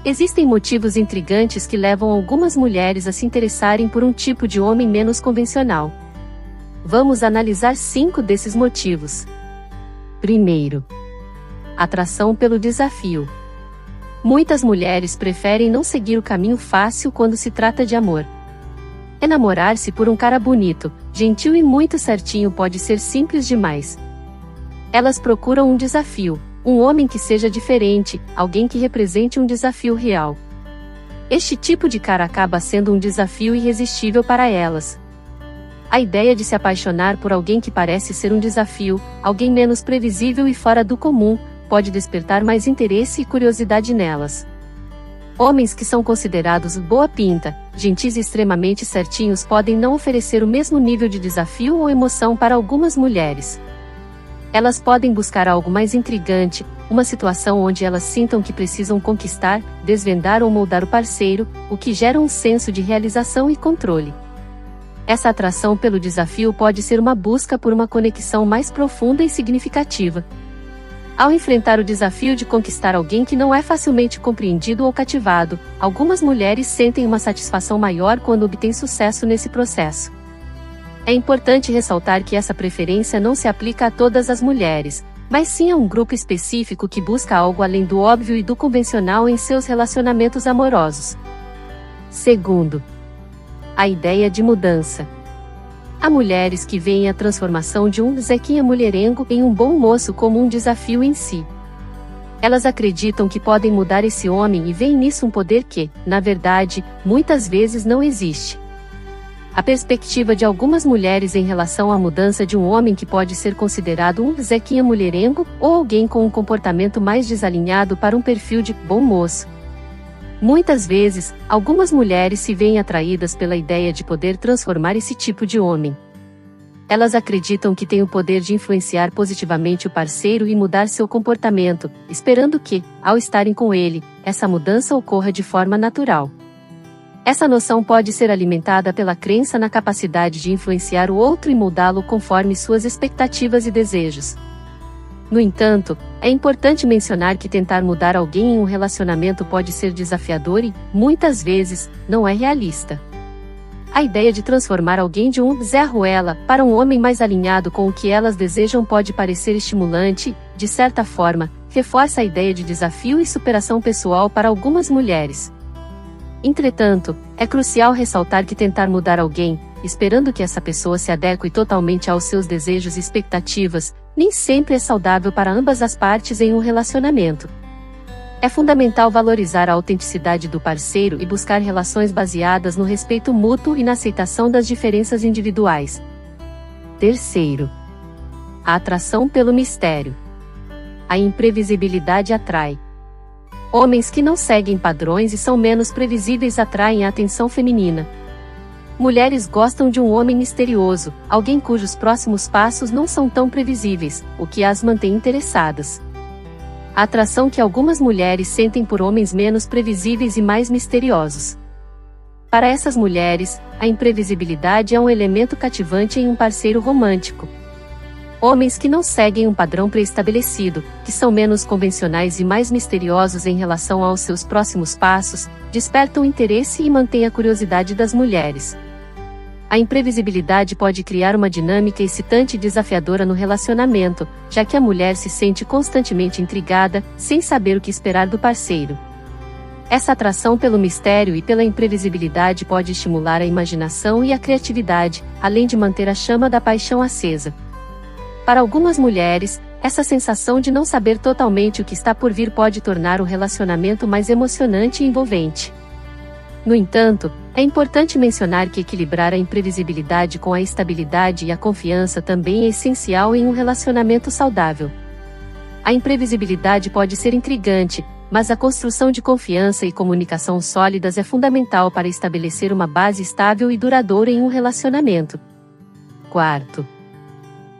Existem motivos intrigantes que levam algumas mulheres a se interessarem por um tipo de homem menos convencional. Vamos analisar 5 desses motivos. Primeiro, atração pelo desafio. Muitas mulheres preferem não seguir o caminho fácil quando se trata de amor. Enamorar-se por um cara bonito, gentil e muito certinho pode ser simples demais. Elas procuram um desafio, um homem que seja diferente, alguém que represente um desafio real. Este tipo de cara acaba sendo um desafio irresistível para elas. A ideia de se apaixonar por alguém que parece ser um desafio, alguém menos previsível e fora do comum, pode despertar mais interesse e curiosidade nelas. Homens que são considerados boa pinta, gentis e extremamente certinhos podem não oferecer o mesmo nível de desafio ou emoção para algumas mulheres. Elas podem buscar algo mais intrigante, uma situação onde elas sintam que precisam conquistar, desvendar ou moldar o parceiro, o que gera um senso de realização e controle. Essa atração pelo desafio pode ser uma busca por uma conexão mais profunda e significativa. Ao enfrentar o desafio de conquistar alguém que não é facilmente compreendido ou cativado, algumas mulheres sentem uma satisfação maior quando obtêm sucesso nesse processo. É importante ressaltar que essa preferência não se aplica a todas as mulheres, mas sim a um grupo específico que busca algo além do óbvio e do convencional em seus relacionamentos amorosos. Segundo, a ideia de mudança. Há mulheres que veem a transformação de um Zequinha mulherengo em um bom moço como um desafio em si. Elas acreditam que podem mudar esse homem e veem nisso um poder que, na verdade, muitas vezes não existe. A perspectiva de algumas mulheres em relação à mudança de um homem que pode ser considerado um Zequinha mulherengo ou alguém com um comportamento mais desalinhado para um perfil de bom moço. Muitas vezes, algumas mulheres se veem atraídas pela ideia de poder transformar esse tipo de homem. Elas acreditam que têm o poder de influenciar positivamente o parceiro e mudar seu comportamento, esperando que, ao estarem com ele, essa mudança ocorra de forma natural. Essa noção pode ser alimentada pela crença na capacidade de influenciar o outro e moldá-lo conforme suas expectativas e desejos. No entanto, é importante mencionar que tentar mudar alguém em um relacionamento pode ser desafiador e, muitas vezes, não é realista. A ideia de transformar alguém de um Zé Ruela para um homem mais alinhado com o que elas desejam pode parecer estimulante, de certa forma, reforça a ideia de desafio e superação pessoal para algumas mulheres. Entretanto, é crucial ressaltar que tentar mudar alguém, esperando que essa pessoa se adeque totalmente aos seus desejos e expectativas, nem sempre é saudável para ambas as partes em um relacionamento. É fundamental valorizar a autenticidade do parceiro e buscar relações baseadas no respeito mútuo e na aceitação das diferenças individuais. Terceiro, a atração pelo mistério. A imprevisibilidade atrai. Homens que não seguem padrões e são menos previsíveis atraem a atenção feminina. Mulheres gostam de um homem misterioso, alguém cujos próximos passos não são tão previsíveis, o que as mantém interessadas. A atração que algumas mulheres sentem por homens menos previsíveis e mais misteriosos. Para essas mulheres, a imprevisibilidade é um elemento cativante em um parceiro romântico. Homens que não seguem um padrão pré-estabelecido, que são menos convencionais e mais misteriosos em relação aos seus próximos passos, despertam interesse e mantêm a curiosidade das mulheres. A imprevisibilidade pode criar uma dinâmica excitante e desafiadora no relacionamento, já que a mulher se sente constantemente intrigada, sem saber o que esperar do parceiro. Essa atração pelo mistério e pela imprevisibilidade pode estimular a imaginação e a criatividade, além de manter a chama da paixão acesa. Para algumas mulheres, essa sensação de não saber totalmente o que está por vir pode tornar o relacionamento mais emocionante e envolvente. No entanto, é importante mencionar que equilibrar a imprevisibilidade com a estabilidade e a confiança também é essencial em um relacionamento saudável. A imprevisibilidade pode ser intrigante, mas a construção de confiança e comunicação sólidas é fundamental para estabelecer uma base estável e duradoura em um relacionamento. Quarto,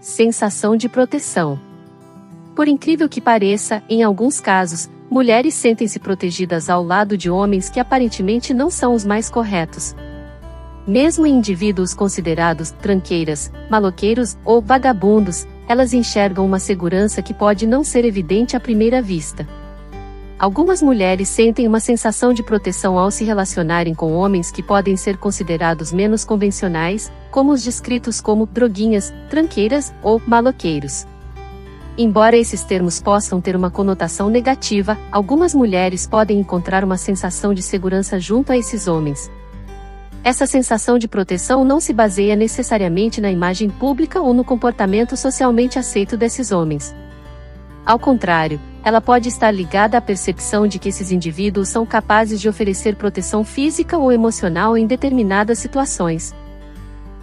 sensação de proteção. Por incrível que pareça, em alguns casos, mulheres sentem-se protegidas ao lado de homens que aparentemente não são os mais corretos. Mesmo em indivíduos considerados tranqueiras, maloqueiros ou vagabundos, elas enxergam uma segurança que pode não ser evidente à primeira vista. Algumas mulheres sentem uma sensação de proteção ao se relacionarem com homens que podem ser considerados menos convencionais, como os descritos como droguinhas, tranqueiras ou maloqueiros. Embora esses termos possam ter uma conotação negativa, algumas mulheres podem encontrar uma sensação de segurança junto a esses homens. Essa sensação de proteção não se baseia necessariamente na imagem pública ou no comportamento socialmente aceito desses homens. Ao contrário, ela pode estar ligada à percepção de que esses indivíduos são capazes de oferecer proteção física ou emocional em determinadas situações.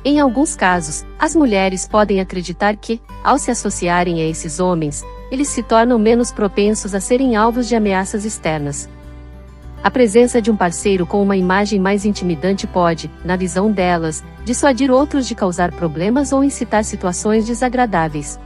Em alguns casos, as mulheres podem acreditar que, ao se associarem a esses homens, eles se tornam menos propensos a serem alvos de ameaças externas. A presença de um parceiro com uma imagem mais intimidante pode, na visão delas, dissuadir outros de causar problemas ou incitar situações desagradáveis.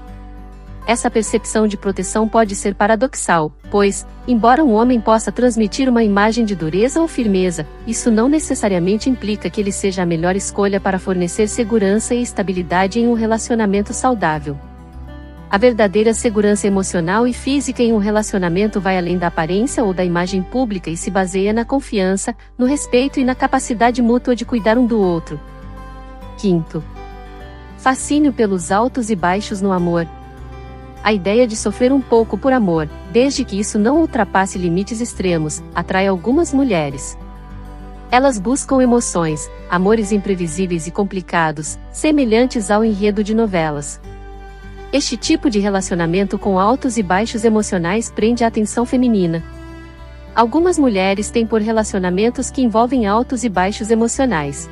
Essa percepção de proteção pode ser paradoxal, pois, embora um homem possa transmitir uma imagem de dureza ou firmeza, isso não necessariamente implica que ele seja a melhor escolha para fornecer segurança e estabilidade em um relacionamento saudável. A verdadeira segurança emocional e física em um relacionamento vai além da aparência ou da imagem pública e se baseia na confiança, no respeito e na capacidade mútua de cuidar um do outro. Quinto, fascínio pelos altos e baixos no amor. A ideia de sofrer um pouco por amor, desde que isso não ultrapasse limites extremos, atrai algumas mulheres. Elas buscam emoções, amores imprevisíveis e complicados, semelhantes ao enredo de novelas. Este tipo de relacionamento com altos e baixos emocionais prende a atenção feminina. Algumas mulheres têm por relacionamentos que envolvem altos e baixos emocionais.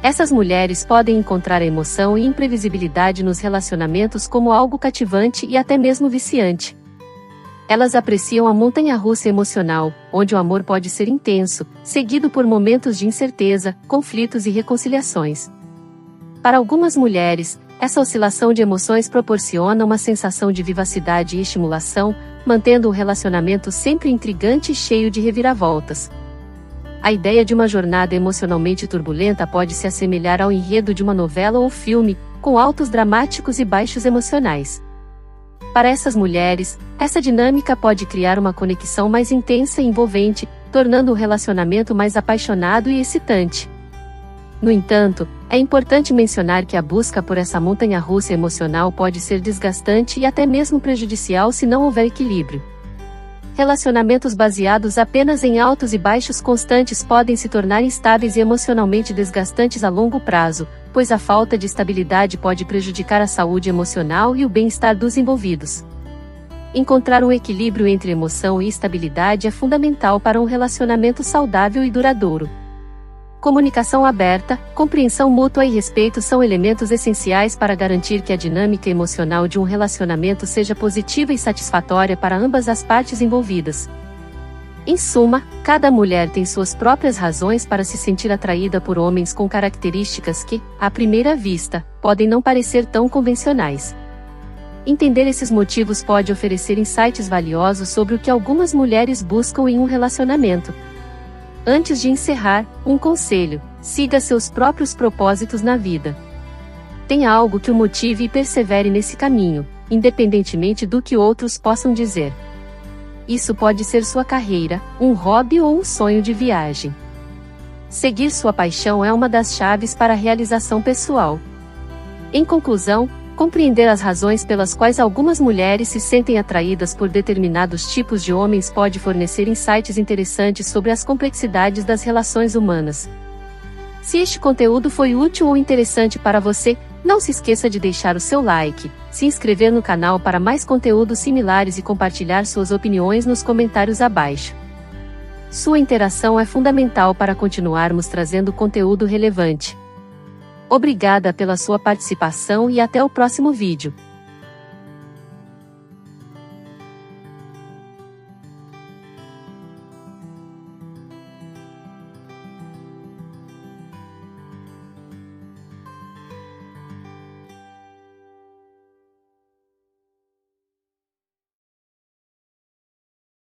Essas mulheres podem encontrar a emoção e imprevisibilidade nos relacionamentos como algo cativante e até mesmo viciante. Elas apreciam a montanha-russa emocional, onde o amor pode ser intenso, seguido por momentos de incerteza, conflitos e reconciliações. Para algumas mulheres, essa oscilação de emoções proporciona uma sensação de vivacidade e estimulação, mantendo o relacionamento sempre intrigante e cheio de reviravoltas. A ideia de uma jornada emocionalmente turbulenta pode se assemelhar ao enredo de uma novela ou filme, com altos dramáticos e baixos emocionais. Para essas mulheres, essa dinâmica pode criar uma conexão mais intensa e envolvente, tornando o relacionamento mais apaixonado e excitante. No entanto, é importante mencionar que a busca por essa montanha-russa emocional pode ser desgastante e até mesmo prejudicial se não houver equilíbrio. Relacionamentos baseados apenas em altos e baixos constantes podem se tornar instáveis e emocionalmente desgastantes a longo prazo, pois a falta de estabilidade pode prejudicar a saúde emocional e o bem-estar dos envolvidos. Encontrar um equilíbrio entre emoção e estabilidade é fundamental para um relacionamento saudável e duradouro. Comunicação aberta, compreensão mútua e respeito são elementos essenciais para garantir que a dinâmica emocional de um relacionamento seja positiva e satisfatória para ambas as partes envolvidas. Em suma, cada mulher tem suas próprias razões para se sentir atraída por homens com características que, à primeira vista, podem não parecer tão convencionais. Entender esses motivos pode oferecer insights valiosos sobre o que algumas mulheres buscam em um relacionamento. Antes de encerrar, um conselho: siga seus próprios propósitos na vida. Tenha algo que o motive e persevere nesse caminho, independentemente do que outros possam dizer. Isso pode ser sua carreira, um hobby ou um sonho de viagem. Seguir sua paixão é uma das chaves para a realização pessoal. Em conclusão, compreender as razões pelas quais algumas mulheres se sentem atraídas por determinados tipos de homens pode fornecer insights interessantes sobre as complexidades das relações humanas. Se este conteúdo foi útil ou interessante para você, não se esqueça de deixar o seu like, se inscrever no canal para mais conteúdos similares e compartilhar suas opiniões nos comentários abaixo. Sua interação é fundamental para continuarmos trazendo conteúdo relevante. Obrigada pela sua participação e até o próximo vídeo.